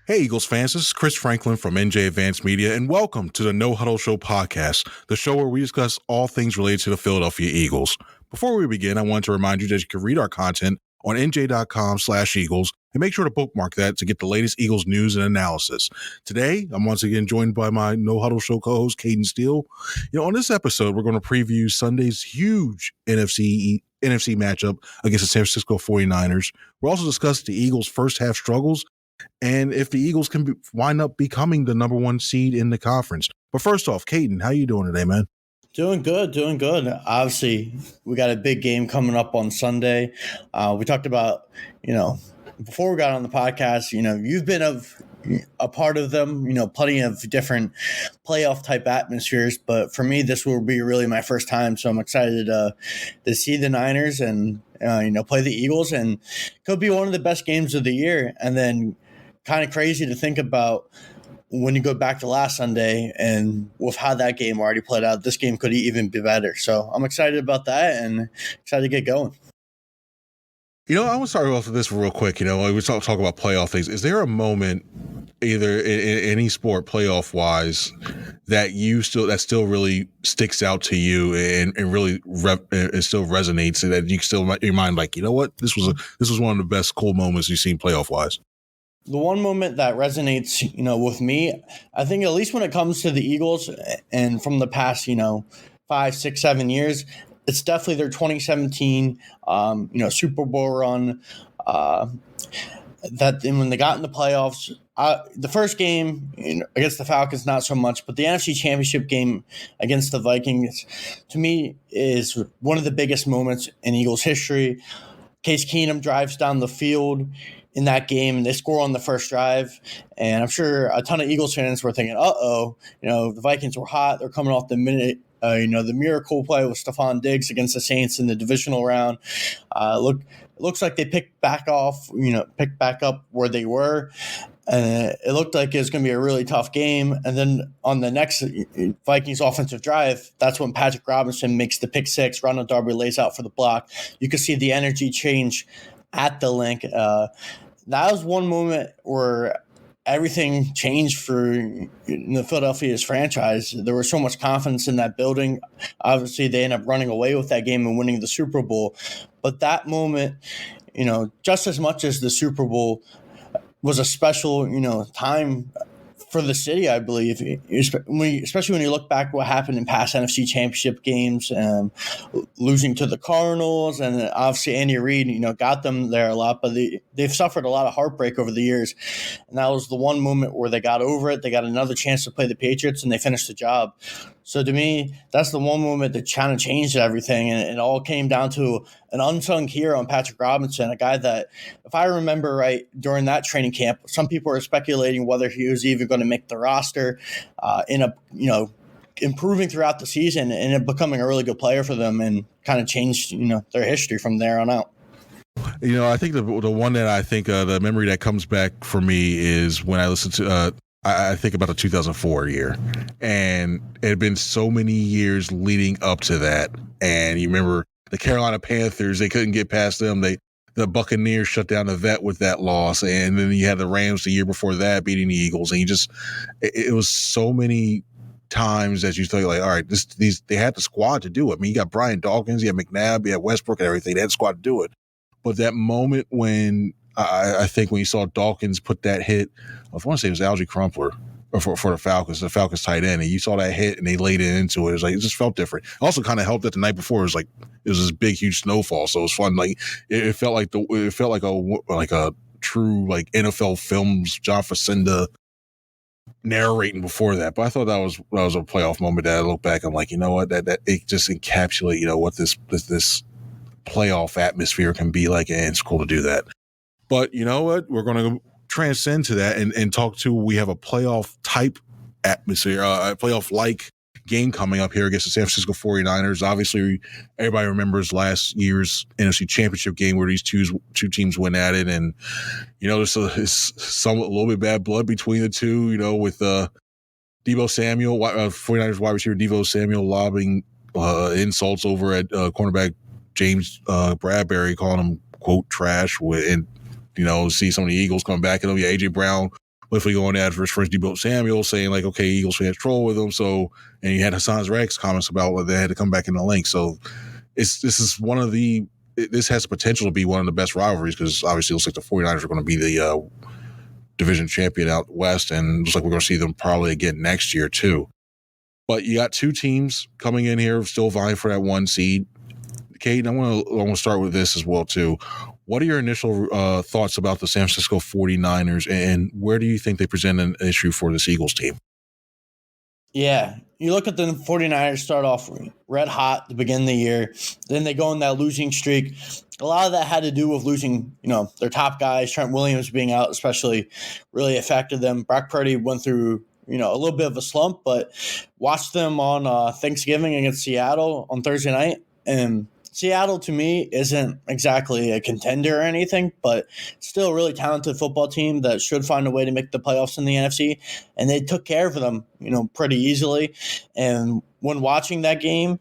Hey, Eagles fans, this is Chris Franklin from NJ Advanced Media, and welcome to the No-Huddle Show podcast, the show where we discuss all things related to the Philadelphia Eagles. Before we begin, I want to remind you that you can read our content on NJ.com/Eagles, and make sure to bookmark that to get the latest Eagles news and analysis. Today, I'm once again joined by my No-Huddle Show co-host, Cayden Steele. On this episode, we're going to preview Sunday's huge NFC matchup against the San Francisco 49ers. We'll also discuss the Eagles' first half struggles and if the Eagles can wind up becoming the number one seed in the conference. But first off, Cayden, how you doing today, man? Doing good. Obviously, we got a big game coming up on Sunday. We talked about, before we got on the podcast, you've been a part of them, plenty of different playoff type atmospheres. But for me, this will be really my first time. So I'm excited to see the Niners and, play the Eagles, and could be one of the best games of the year. And then kind of crazy to think about when you go back to last Sunday and with how that game already played out, this game could even be better. So I'm excited about that and excited to get going. I want to start off with this real quick. We talk about playoff things. Is there a moment, either in any sport, playoff wise, that still really sticks out to you and really it still resonates, and that you still in your mind like, this was one of the best cool moments you've seen playoff wise? The one moment that resonates, with me, I think at least when it comes to the Eagles and from the past, 5, 6, 7 years, it's definitely their 2017, Super Bowl run. That when they got in the playoffs, the first game against the Falcons, not so much, but the NFC Championship game against the Vikings, to me, is one of the biggest moments in Eagles history. Case Keenum drives down the field in that game, and they score on the first drive. And I'm sure a ton of Eagles fans were thinking, the Vikings were hot. They're coming off the minute, the miracle play with Stephon Diggs against the Saints in the divisional round. It looks like they picked back up where they were. It looked like it was going to be a really tough game. And then on the next Vikings offensive drive, that's when Patrick Robinson makes the pick six. Ronald Darby lays out for the block. You could see the energy change at the link. That was one moment where everything changed for the Philadelphia's franchise. There was so much confidence in that building. Obviously, they ended up running away with that game and winning the Super Bowl. But that moment, just as much as the Super Bowl was a special, time for the city, I believe, especially when you look back what happened in past NFC Championship games, losing to the Cardinals, and obviously Andy Reid, got them there a lot, but they've suffered a lot of heartbreak over the years, and that was the one moment where they got over it. They got another chance to play the Patriots, and they finished the job. So to me, that's the one moment that kind of changed everything, and it all came down to an unsung hero in Patrick Robinson, a guy that, if I remember right, during that training camp, some people were speculating whether he was even going to make the roster, improving throughout the season and becoming a really good player for them, and kind of changed, their history from there on out. I think the one that I think the memory that comes back for me is when I listen to I think about the 2004 year, and it had been so many years leading up to that. And you remember the Carolina Panthers, they couldn't get past them. The Buccaneers shut down the Vet with that loss. And then you had the Rams the year before that beating the Eagles. And it was so many times that you thought, like, all right, they had the squad to do it. I mean, you got Brian Dawkins, you had McNabb, you had Westbrook and everything. They had the squad to do it. But that moment when I think when you saw Dawkins put that hit, I want to say it was Algie Crumpler for the Falcons tight end, and you saw that hit and they laid it into it. It was like, it just felt different. It also kind of helped that the night before it was this big, huge snowfall, so it was fun. Like it felt like a true like NFL films John Facenda narrating before that. But I thought that was a playoff moment that I look back and I'm like, you know what, that it just encapsulates what this playoff atmosphere can be like, and it's cool to do that. But you know what? We're going to transcend to that and talk to, we have a playoff type atmosphere, a playoff like game coming up here against the San Francisco 49ers. Obviously, everybody remembers last year's NFC Championship game where these two teams went at it. And, there's a little bit bad blood between the two, with Deebo Samuel, 49ers wide receiver Deebo Samuel lobbing insults over at cornerback James Bradbury, calling him, quote, trash, and see some of the Eagles come back at him. Yeah, A.J. Brown But if we go on adverse first, Debo Samuel saying like, okay, Eagles fans troll with him. So, and you had Hassan's Rex comments about whether they had to come back in the link. So this has potential to be one of the best rivalries because obviously it looks like the 49ers are going to be the division champion out west, and it looks like we're going to see them probably again next year too. But you got two teams coming in here still vying for that one seed. Cayden, I want to start with this as well too. What are your initial thoughts about the San Francisco 49ers, and where do you think they present an issue for this Eagles team? Yeah, you look at the 49ers start off red hot to begin the year. Then they go on that losing streak. A lot of that had to do with losing, their top guys. Trent Williams being out especially really affected them. Brock Purdy went through, a little bit of a slump, but watched them on Thanksgiving against Seattle on Thursday night. And Seattle, to me, isn't exactly a contender or anything, but still a really talented football team that should find a way to make the playoffs in the NFC. And they took care of them, pretty easily. And when watching that game,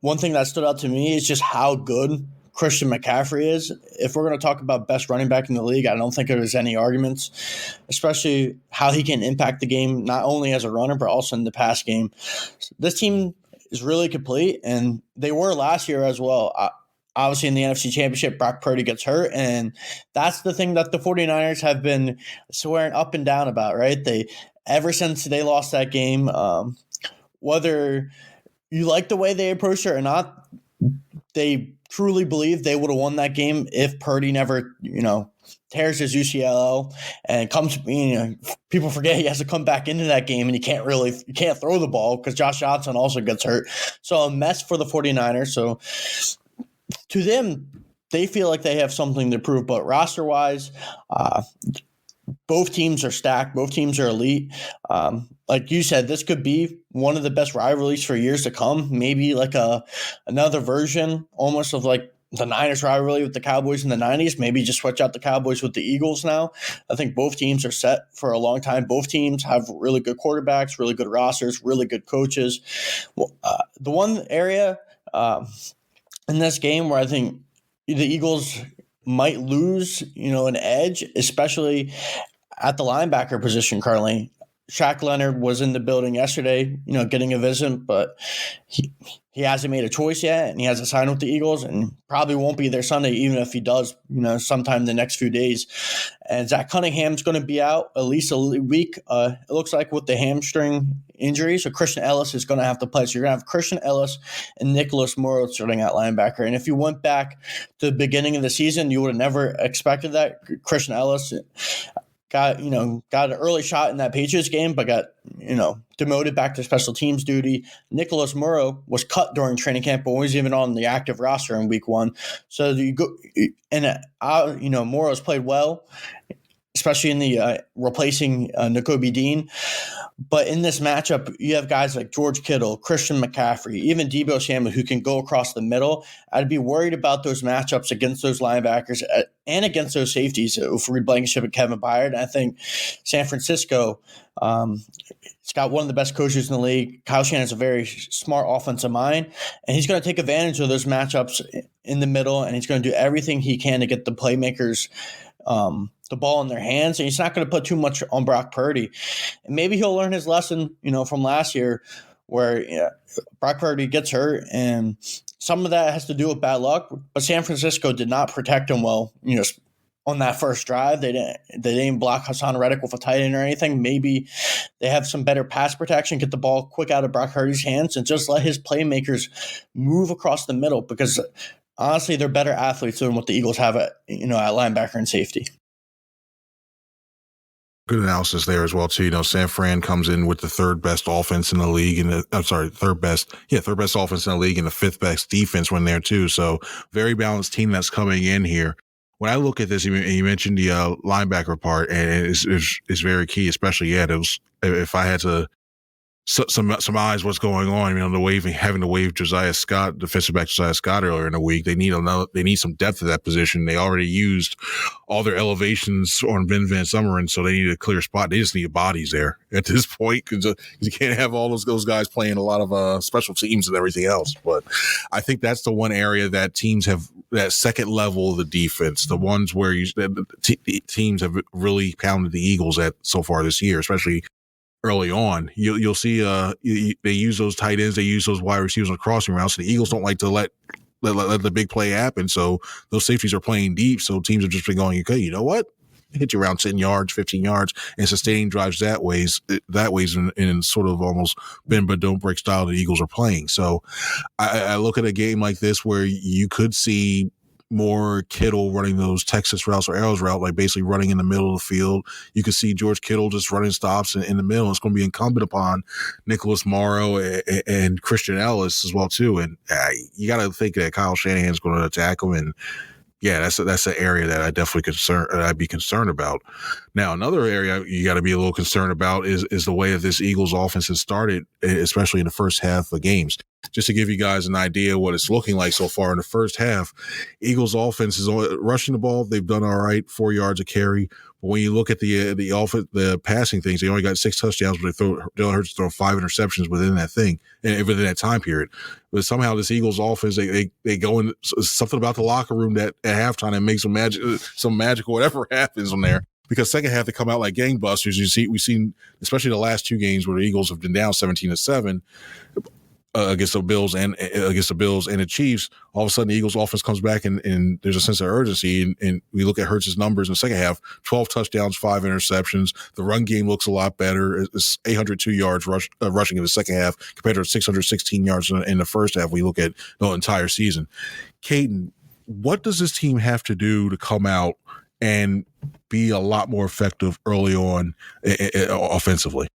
one thing that stood out to me is just how good Christian McCaffrey is. If we're going to talk about best running back in the league, I don't think there's any arguments, especially how he can impact the game, not only as a runner, but also in the pass game. This team is really complete, and they were last year as well. Obviously, in the NFC Championship, Brock Purdy gets hurt, and that's the thing that the 49ers have been swearing up and down about, right? Ever since they lost that game, whether you like the way they approached it or not, they truly believe they would have won that game if Purdy never, tears his UCL and comes, people forget he has to come back into that game and you can't throw the ball because Josh Johnson also gets hurt. So a mess for the 49ers. So to them, they feel like they have something to prove, but roster wise, both teams are stacked. Both teams are elite. Like you said, this could be one of the best rivalries for years to come. Maybe like another version almost of like the Niners rivalry with the Cowboys in the 90s. Maybe just switch out the Cowboys with the Eagles now. I think both teams are set for a long time. Both teams have really good quarterbacks, really good rosters, really good coaches. The one area in this game where I think the Eagles might lose, an edge, especially at the linebacker position currently. Shaq Leonard was in the building yesterday, getting a visit, but he hasn't made a choice yet, and he hasn't signed with the Eagles, and probably won't be there Sunday, even if he does, sometime in the next few days. And Zach Cunningham's going to be out at least a week, it looks like, with the hamstring injury. So Christian Ellis is going to have to play. So you're going to have Christian Ellis and Nicholas Morrow starting at linebacker. And if you went back to the beginning of the season, you would have never expected that. Christian Ellis got an early shot in that Patriots game, but got, demoted back to special teams duty. Nicholas Morrow was cut during training camp, but wasn't even on the active roster in week one. So you go, and Morrow's played well, especially in the replacing Nakobe Dean. But in this matchup, you have guys like George Kittle, Christian McCaffrey, even Debo Samuel, who can go across the middle. I'd be worried about those matchups against those linebackers and against those safeties for Blankenship and Kevin Byard. And I think San Francisco, it's got one of the best coaches in the league. Kyle Shanahan's a very smart offensive mind, and he's going to take advantage of those matchups in the middle, and he's going to do everything he can to get the playmakers the ball in their hands, and he's not going to put too much on Brock Purdy. And maybe he'll learn his lesson, from last year where Brock Purdy gets hurt, and some of that has to do with bad luck, but San Francisco did not protect him well, on that first drive. They didn't block Hassan Reddick with a tight end or anything. Maybe they have some better pass protection, get the ball quick out of Brock Purdy's hands, and just let his playmakers move across the middle, because honestly, they're better athletes than what the Eagles have at linebacker and safety. Good analysis there as well too. San Fran comes in with the third best offense in the league, and third best offense in the league, and the fifth best defense when there too. So very balanced team that's coming in here. When I look at this, you mentioned the linebacker part, and it's very key, especially if I had to some eyes what's going on. Having to waive Josiah Scott, defensive back Josiah Scott earlier in the week. They need some depth at that position. They already used all their elevations on Ben Van Sumeren, so they need a clear spot. They just need bodies there at this point, because you can't have all those guys playing a lot of special teams and everything else. But I think that's the one area that teams have that second level of the defense, the ones where the teams have really pounded the Eagles at so far this year, especially early on. You'll see they use those tight ends, they use those wide receivers on crossing routes. So the Eagles don't like to let the big play happen. So those safeties are playing deep. So teams have just been going, okay, you know what? Hit you around 10 yards, 15 yards, and sustaining drives that ways in sort of almost bend but don't break style the Eagles are playing. So I look at a game like this where you could see more Kittle running those Texas routes or Arrows route, like basically running in the middle of the field. You could see George Kittle just running stops in the middle. It's going to be incumbent upon Nicholas Morrow and Christian Ellis as well too. And you got to think that Kyle Shanahan's going to attack him. And yeah, that's an area that I'd be concerned about. Now, another area you got to be a little concerned about is the way that this Eagles offense has started, especially in the first half of games. Just to give you guys an idea of what it's looking like so far in the first half, Eagles offense is rushing the ball. They've done all right, 4 yards a carry. But when you look at the passing things, they only got 6 touchdowns, but Jalen Hurts throw 5 interceptions within that time period. But somehow this Eagles offense, they go in something about the locker room that at halftime that makes some magical whatever happens on there. Because second half they come out like gangbusters. We've seen especially the last 2 games where the Eagles have been down 17-7. Against the Bills and the Chiefs, all of a sudden the Eagles offense comes back and there's a sense of urgency. And we look at Hurts' numbers in the second half, 12 touchdowns, 5 interceptions. The run game looks a lot better. It's 802 yards rushing in the second half compared to 616 yards in the first half. We look at the entire season. Cayden, what does this team have to do to come out and be a lot more effective early on offensively?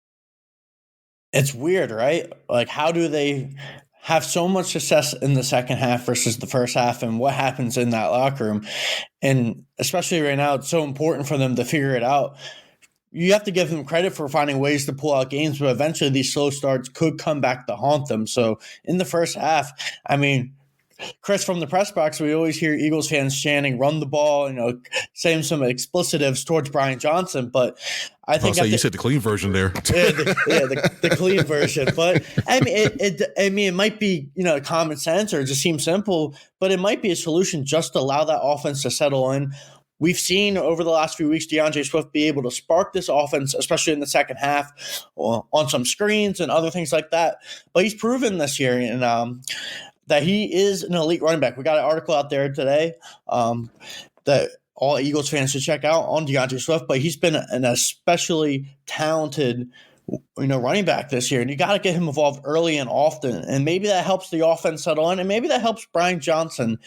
It's weird, right? Like, how do they have so much success in the second half versus the first half, and what happens in that locker room? And especially right now, it's so important for them to figure it out. You have to give them credit for finding ways to pull out games, but eventually these slow starts could come back to haunt them. So in the first half, I mean, Chris, from the press box, we always hear Eagles fans chanting, run the ball, saying some explicitives towards Brian Johnson. But I think you said the clean version there. the clean version. But I mean, it might be, common sense or it just seems simple, but it might be a solution just to allow that offense to settle in. We've seen over the last few weeks DeAndre Swift be able to spark this offense, especially in the second half, on some screens and other things like that. But he's proven this year, that he is an elite running back. We got an article out there today that all Eagles fans should check out on DeAndre Swift, but he's been an especially talented running back this year, and you got to get him involved early and often, and maybe that helps the offense settle in, and maybe that helps Brian Johnson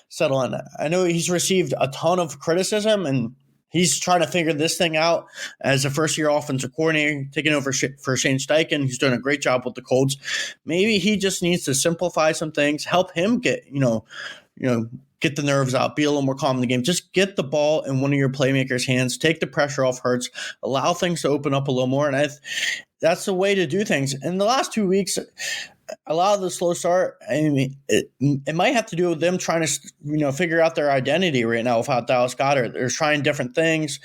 settle in. I know he's received a ton of criticism, and he's trying to figure this thing out as a first-year offensive coordinator, taking over for Shane Steichen. He's doing a great job with the Colts. Maybe he just needs to simplify some things, help him get, get the nerves out, be a little more calm in the game. Just get the ball in one of your playmakers' hands, take the pressure off Hurts, allow things to open up a little more. And that's the way to do things. In the last 2 weeks, a lot of the slow start, I mean, it might have to do with them trying to, figure out their identity right now without Dallas Goedert. They're trying different things.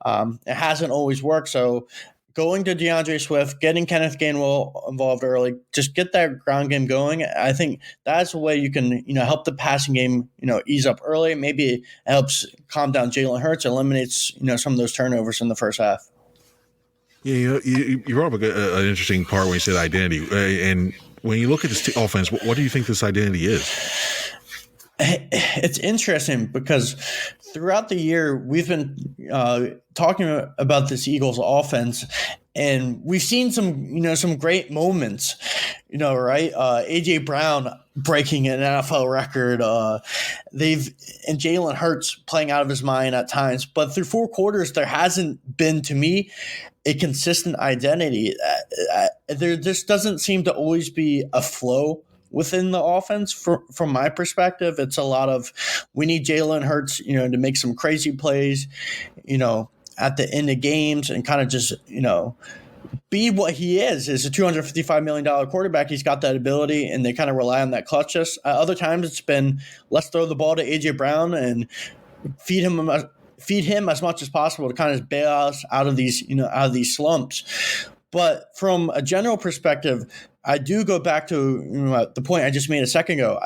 It hasn't always worked. So going to DeAndre Swift, getting Kenneth Gainwell involved early, just get that ground game going. I think that's a way you can, help the passing game, ease up early. Maybe it helps calm down Jalen Hurts, eliminates, some of those turnovers in the first half. Yeah, you brought up an interesting part when you said identity. And when you look at this offense, what do you think this identity is? It's interesting because throughout the year, we've been talking about this Eagles offense, and we've seen some great moments, right? A.J. Brown breaking an NFL record. And Jalen Hurts playing out of his mind at times. But through 4 quarters, there hasn't been, to me, a consistent identity. There just doesn't seem to always be a flow within the offense. From my perspective, it's a lot of, we need Jalen Hurts, to make some crazy plays, at the end of games and kind of just, be what he is a $255 million quarterback. He's got that ability, and they kind of rely on that clutchness. Other times it's been, let's throw the ball to A.J. Brown and feed him as much as possible to kind of bail us out of these slumps. But from a general perspective, I do go back to the point I just made a second ago.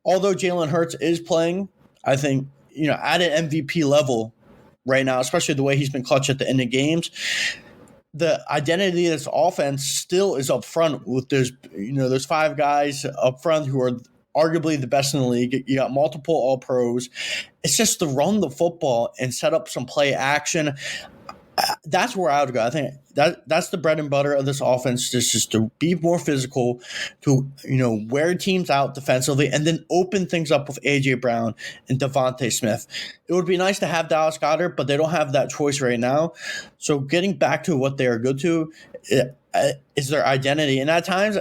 although Jalen Hurts is playing, I think, at an MVP level right now, especially the way he's been clutch at the end of games, the identity of this offense still is up front with there's 5 guys up front who are arguably the best in the league. You got multiple all-pros. It's just to run the football and set up some play action. That's where I would go. I think that's the bread and butter of this offense, just to be more physical, to wear teams out defensively, and then open things up with A.J. Brown and Devontae Smith. It would be nice to have Dallas Goedert, but they don't have that choice right now. So getting back to what they are good to is their identity. And at times,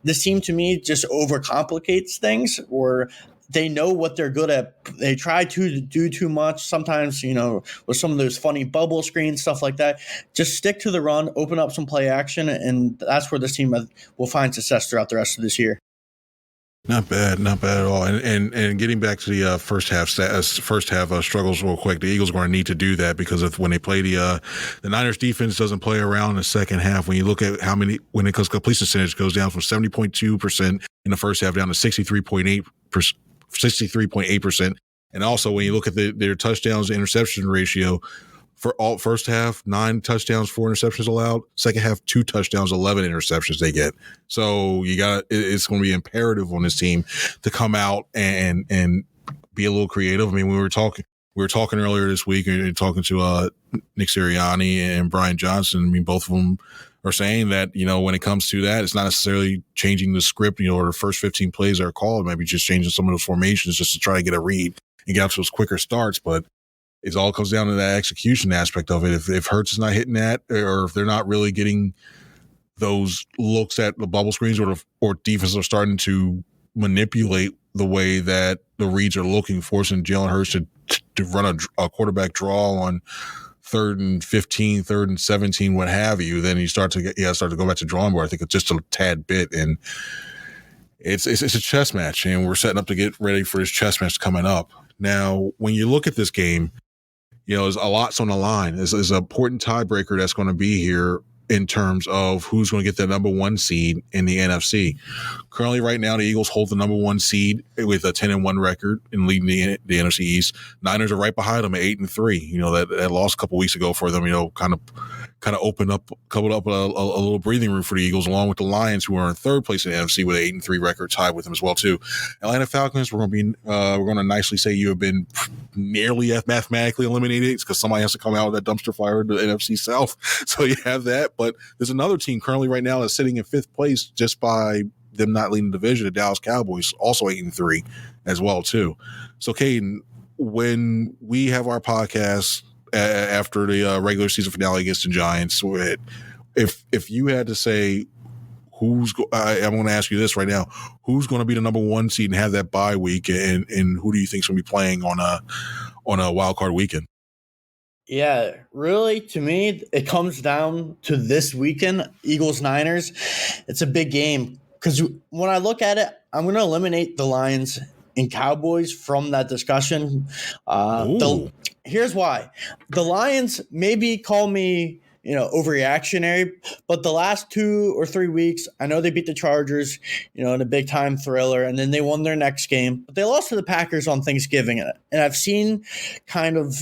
this team to me just overcomplicates things, or they know what they're good at. They try to do too much. Sometimes, with some of those funny bubble screens, stuff like that. Just stick to the run, open up some play action, and that's where this team will find success throughout the rest of this year. Not bad at all. And getting back to the first half struggles real quick, the Eagles are going to need to do that, because when they play the Niners defense doesn't play around in the second half. When you look at when it comes to completion percentage, goes down from 70.2% in the first half down to 63.8%. And also when you look at their touchdowns to interception ratio, for all first half, 9 touchdowns, 4 interceptions allowed. Second half, 2 touchdowns, 11 interceptions they get. So it's going to be imperative on this team to come out and be a little creative. I mean, we were talking earlier this week and talking to Nick Sirianni and Brian Johnson. I mean, both of them are saying that, when it comes to that, it's not necessarily changing the script, or the first 15 plays that are called, maybe just changing some of those formations just to try to get a read and get up to those quicker starts. But it all comes down to that execution aspect of it. If Hurts is not hitting that, or if they're not really getting those looks at the bubble screens, or defenses are starting to manipulate the way that the reads are looking, forcing Jalen Hurts to run a quarterback draw on 3rd and 15, 3rd and 17, what have you, then you start to go back to drawing board. I think it's just a tad bit, and it's a chess match, and we're setting up to get ready for this chess match coming up. Now, when you look at this game, there's a lot's on the line. There's an important tiebreaker that's going to be here in terms of who's going to get the number 1 seed in the NFC. Currently, right now, the Eagles hold the number 1 seed with a 10-1 record and leading the NFC East. Niners are right behind them at 8-3. That lost a couple weeks ago for them, kind of covered up a little breathing room for the Eagles, along with the Lions, who are in 3rd place in the NFC with an 8-3 record, tied with them as well too. Atlanta Falcons, we're going to nicely say you have been nearly mathematically eliminated, because somebody has to come out with that dumpster fire to the NFC South. So you have that, but there's another team currently right now that's sitting in 5th place just by them not leading the division, the Dallas Cowboys, also 8-3 as well too. So Cayden, when we have our podcast after the regular season finale against the Giants, if you had to say I'm going to ask you this right now, who's going to be the number 1 seed and have that bye week, and who do you think is going to be playing on a wild card weekend? Yeah, really, to me, it comes down to this weekend, Eagles-Niners. It's a big game, because when I look at it, I'm going to eliminate the Lions and Cowboys from that discussion. Here's why. The Lions maybe call me, overreactionary, but the last 2 or 3 weeks, I know they beat the Chargers, in a big time thriller, and then they won their next game, but they lost to the Packers on Thanksgiving. And I've seen kind of,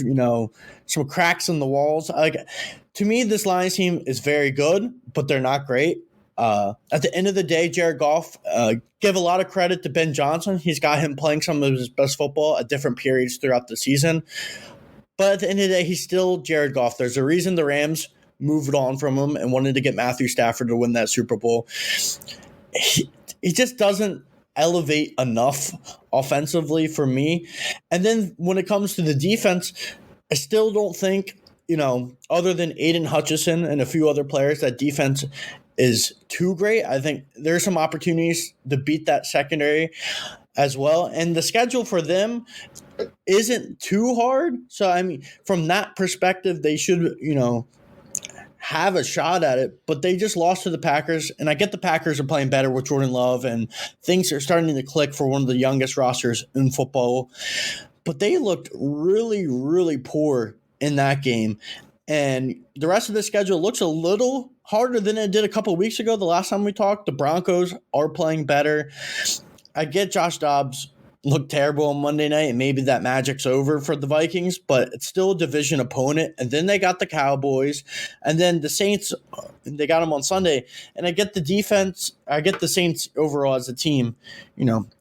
some cracks in the walls. To me, this Lions team is very good, but they're not great. At the end of the day, Jared Goff, give a lot of credit to Ben Johnson. He's got him playing some of his best football at different periods throughout the season. But at the end of the day, he's still Jared Goff. There's a reason the Rams moved on from him and wanted to get Matthew Stafford to win that Super Bowl. He just doesn't elevate enough offensively for me. And then when it comes to the defense, I still don't think, other than Aiden Hutchinson and a few other players, that defense is too great. I think there's some opportunities to beat that secondary as well. And the schedule for them isn't too hard. So, I mean, from that perspective, they should, have a shot at it, but they just lost to the Packers. And I get the Packers are playing better with Jordan Love, and things are starting to click for one of the youngest rosters in football. But they looked really, really poor in that game. And the rest of the schedule looks a little harder than it did a couple of weeks ago. The last time we talked, the Broncos are playing better. I get Josh Dobbs look terrible on Monday night, and maybe that magic's over for the Vikings, but it's still a division opponent. And then they got the Cowboys, and then the Saints, they got them on Sunday. And I get the Saints overall as a team,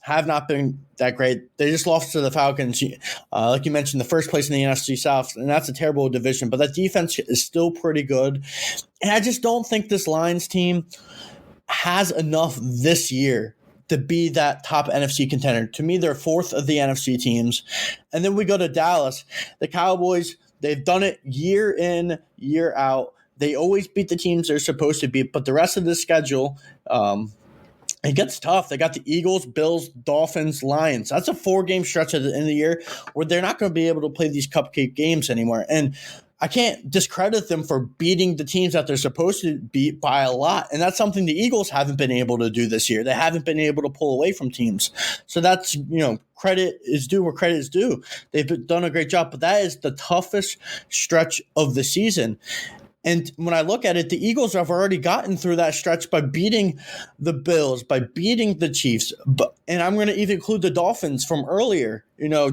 have not been that great. They just lost to the Falcons, like you mentioned, the first place in the NFC South, and that's a terrible division. But that defense is still pretty good. And I just don't think this Lions team has enough this year to be that top NFC contender. To me, they're fourth of the NFC teams. And then we go to Dallas. The Cowboys, they've done it year in, year out. They always beat the teams they're supposed to beat, but the rest of the schedule, it gets tough. They got the Eagles, Bills, Dolphins, Lions. That's a 4-game stretch at the end of the year where they're not going to be able to play these cupcake games anymore. And I can't discredit them for beating the teams that they're supposed to beat by a lot. And that's something the Eagles haven't been able to do this year. They haven't been able to pull away from teams. So that's, credit is due where credit is due. They've done a great job, but that is the toughest stretch of the season. And when I look at it, the Eagles have already gotten through that stretch by beating the Bills, by beating the Chiefs. And I'm going to even include the Dolphins from earlier,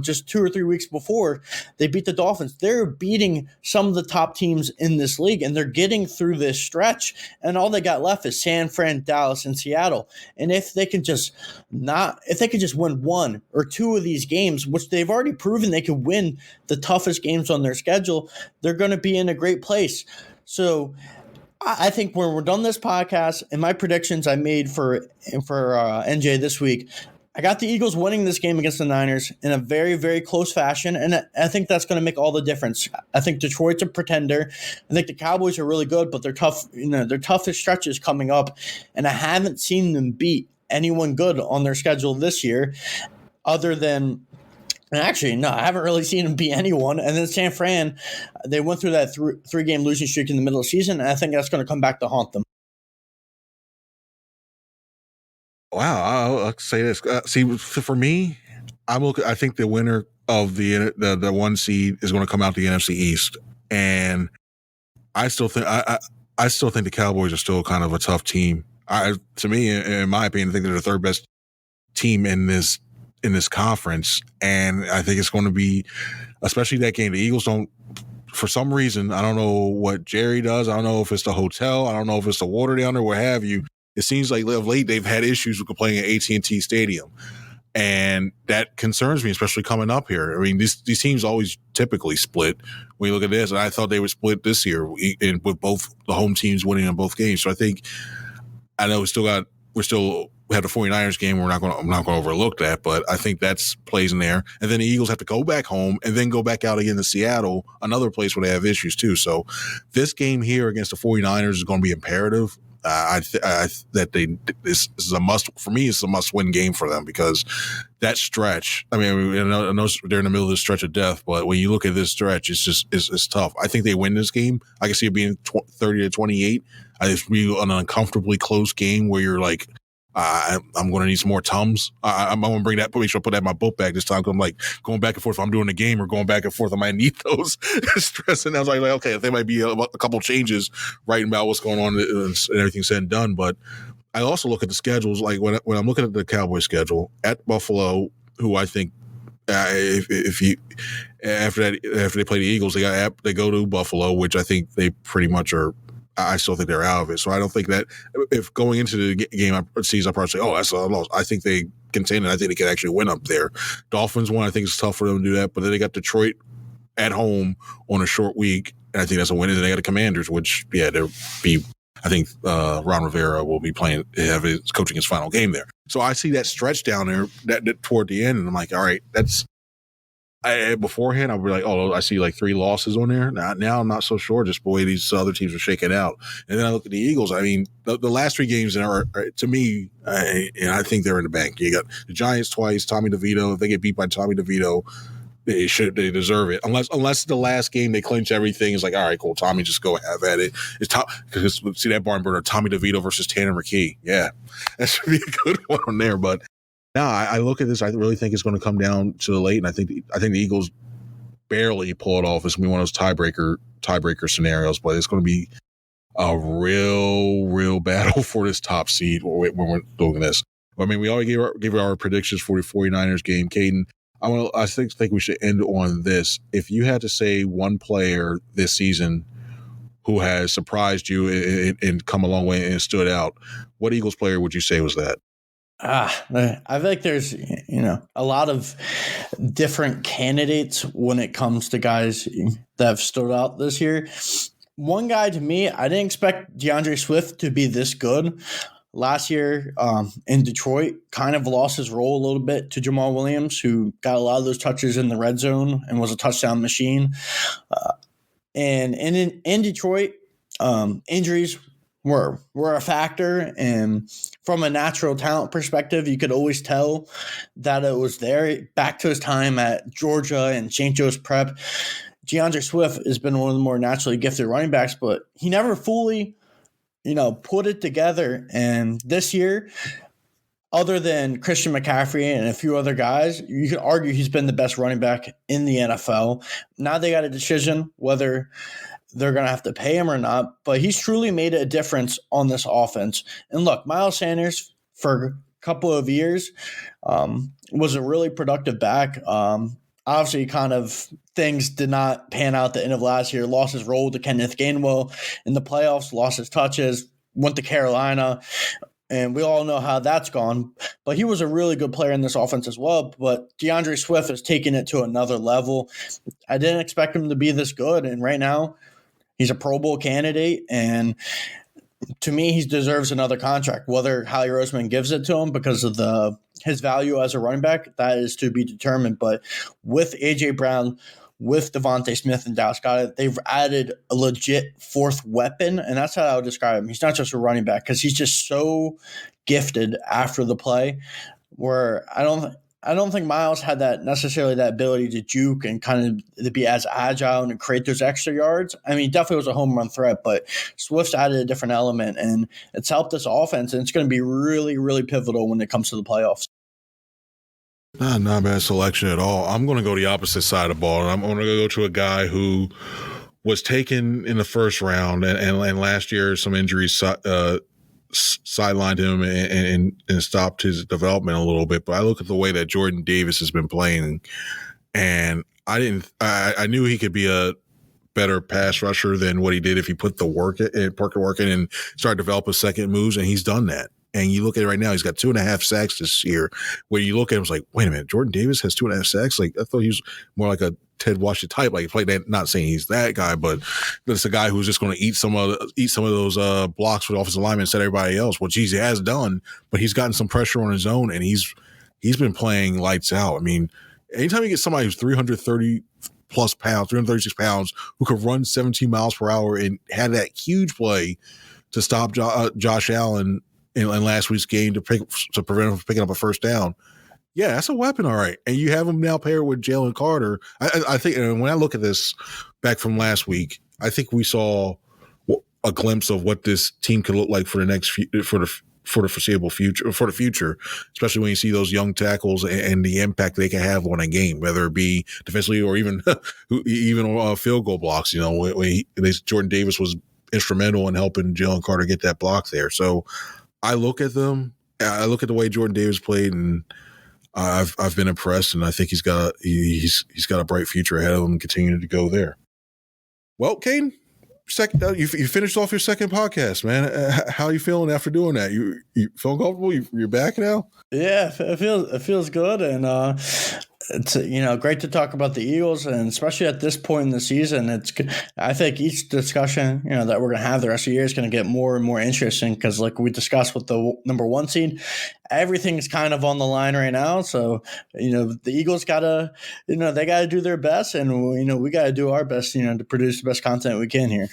just 2 or 3 weeks before they beat the Dolphins. They're beating some of the top teams in this league, and they're getting through this stretch. And all they got left is San Fran, Dallas, and Seattle. And if they can just win 1 or 2 of these games, which they've already proven they can win the toughest games on their schedule, they're going to be in a great place. So I think when we're done this podcast and my predictions I made for NJ this week, I got the Eagles winning this game against the Niners in a very, very close fashion, and I think that's going to make all the difference. I think Detroit's a pretender. I think the Cowboys are really good, but they're tough. Their toughest stretches coming up, and I haven't seen them beat anyone good on their schedule this year, other than. And actually, no, I haven't really seen them beat anyone. And then San Fran, they went through that 3-game losing streak in the middle of the season, and I think that's going to come back to haunt them. Wow, I'll say this. For me, I think the winner of the 1 seed is going to come out the NFC East, and I still think the Cowboys are still kind of a tough team. To me, in my opinion, I think they're the third best team in this conference, and I think it's going to be, especially that game. The Eagles don't, for some reason, I don't know what Jerry does. I don't know if it's the hotel. I don't know if it's the water down there, what have you. It seems like of late they've had issues with playing at AT&T Stadium, and that concerns me, especially coming up here. I mean, these teams always typically split. When you look at this, and I thought they would split this year with both the home teams winning in both games. So I know we still have the 49ers game. I'm not going to overlook that, but I think that's plays in there. And then the Eagles have to go back home and then go back out again to Seattle, another place where they have issues too. So this game here against the 49ers is going to be imperative. This is a must for me. It's a must-win game for them because that stretch. I mean, I know they're in the middle of the stretch of death, but when you look at this stretch, it's tough. I think they win this game. I can see it being 30-28. I think it's be an uncomfortably close game where you're like, I'm going to need some more Tums. I'm going to bring that, make sure I put that in my book bag this time. Cause I'm like going back and forth. If I'm doing a game or going back and forth, I might need those. Stressing. I was like, okay, there might be a couple changes writing about what's going on and everything said and done. But I also look at the schedules. Like when I'm looking at the Cowboys schedule at Buffalo, who I think after they play the Eagles, they go to Buffalo, which I think they pretty much are. I still think they're out of it. So I don't think that if going into the game I probably say, that's a loss. I think they contain it. I think they can actually win up there. Dolphins one, I think it's tough for them to do that. But then they got Detroit at home on a short week, and I think that's a win. And then they got the Commanders, which, they'll be – I think Ron Rivera will be coaching his final game there. So I see that stretch down there that toward the end, and I'm like, all right, that's – beforehand, I'll be like, I see like 3 losses on there. Now I'm not so sure, just the way these other teams are shaking out. And then I look at the Eagles. I mean, the last 3 games are to me, and I think they're in the bank. You got the Giants twice, Tommy DeVito. If they get beat by Tommy DeVito, they deserve it. Unless the last game they clinch everything. It's like, all right, cool, Tommy, just go have at it. It's because see that barn burner, Tommy DeVito versus Tanner McKee. Yeah, that should be a good one on there, but. No, I look at this. I really think it's going to come down to the late, and I think the Eagles barely pull it off. It's going to be one of those tiebreaker scenarios, but it's going to be a real battle for this top seed when we're doing this. I mean, we already gave our predictions for the 49ers game. Cayden, I think we should end on this. If you had to say one player this season who has surprised you and come a long way and stood out, what Eagles player would you say was that? I feel like there's, a lot of different candidates when it comes to guys that have stood out this year. One guy, to me, I didn't expect DeAndre Swift to be this good. Last year in Detroit, kind of lost his role a little bit to Jamal Williams, who got a lot of those touches in the red zone and was a touchdown machine. And in Detroit, injuries were a factor, and from a natural talent perspective, you could always tell that it was there. Back to his time at Georgia and St. Joe's Prep, DeAndre Swift has been one of the more naturally gifted running backs, but he never fully, put it together. And this year, other than Christian McCaffrey and a few other guys, you could argue he's been the best running back in the NFL. Now they got a decision whether they're going to have to pay him or not, but he's truly made a difference on this offense. And look, Miles Sanders for a couple of years was a really productive back. Obviously, kind of things did not pan out at the end of last year. Lost his role to Kenneth Gainwell in the playoffs, lost his touches, went to Carolina, and we all know how that's gone. But he was a really good player in this offense as well. But DeAndre Swift has taken it to another level. I didn't expect him to be this good, and right now he's a Pro Bowl candidate, and to me, he deserves another contract. Whether Howie Roseman gives it to him because of his value as a running back, that is to be determined. But with A.J. Brown, with Devontae Smith and Dallas Goedert, they've added a legit fourth weapon, and that's how I would describe him. He's not just a running back because he's just so gifted after the play, where I don't think Miles had that ability to juke and kind of to be as agile and create those extra yards. I mean, he definitely was a home run threat, but Swift's added a different element, and it's helped this offense, and it's going to be really, really pivotal when it comes to the playoffs. Not a bad selection at all. I'm going to go the opposite side of the ball, and I'm going to go to a guy who was taken in the first round, and last year some injuries sidelined him and stopped his development a little bit. But I look at the way that Jordan Davis has been playing, and I knew he could be a better pass rusher than what he did if he put the work in and started to develop his second moves, and he's done that. And you look at it right now, he's got 2.5 sacks this year. Where you look at him, it's like, wait a minute, Jordan Davis has 2.5 sacks? Like, I thought he was more like a Ted Washington type. Like, he played that, not saying he's that guy, but it's a guy who's just going to eat some of those blocks with offensive linemen and set everybody else. Well, geez, he has done, but he's gotten some pressure on his own, and he's been playing lights out. I mean, anytime you get somebody who's 330 plus pounds, 336 pounds, who could run 17 miles per hour and had that huge play to stop Josh Allen in last week's game to prevent him from picking up a first down. Yeah, that's a weapon, all right. And you have him now paired with Jalen Carter. I think, and when I look at this back from last week, I think we saw a glimpse of what this team could look like for the foreseeable future, for the future, especially when you see those young tackles and the impact they can have on a game, whether it be defensively or even field goal blocks. You know, Jordan Davis was instrumental in helping Jalen Carter get that block there. So I look at them. I look at the way Jordan Davis played, and I've been impressed. And I think he's got a bright future ahead of him, continuing to go there. Well, Cayden, you finished off your second podcast, man. How are you feeling after doing that? You feel comfortable? You're back now? Yeah, it feels good, and it's great to talk about the Eagles, and especially at this point in the season, I think each discussion that we're going to have the rest of the year is going to get more and more interesting because, like we discussed with the number one seed, everything's kind of on the line right now. So the Eagles gotta they gotta do their best, and we gotta do our best to produce the best content we can here.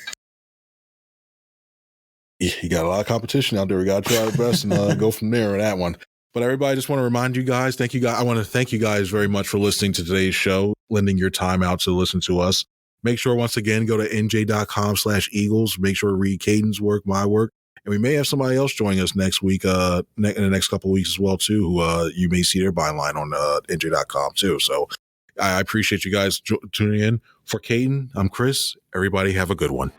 You got a lot of competition out there. We got to try our best and go from there on that one. But everybody, I just want to remind you guys, I want to thank you guys very much for listening to today's show, lending your time out to listen to us. Make sure, once again, go to NJ.com/Eagles. Make sure to read Cayden's work, my work. And we may have somebody else joining us next week, in the next couple of weeks as well, too, who you may see their byline on NJ.com, too. So I appreciate you guys tuning in. For Cayden, I'm Chris. Everybody have a good one.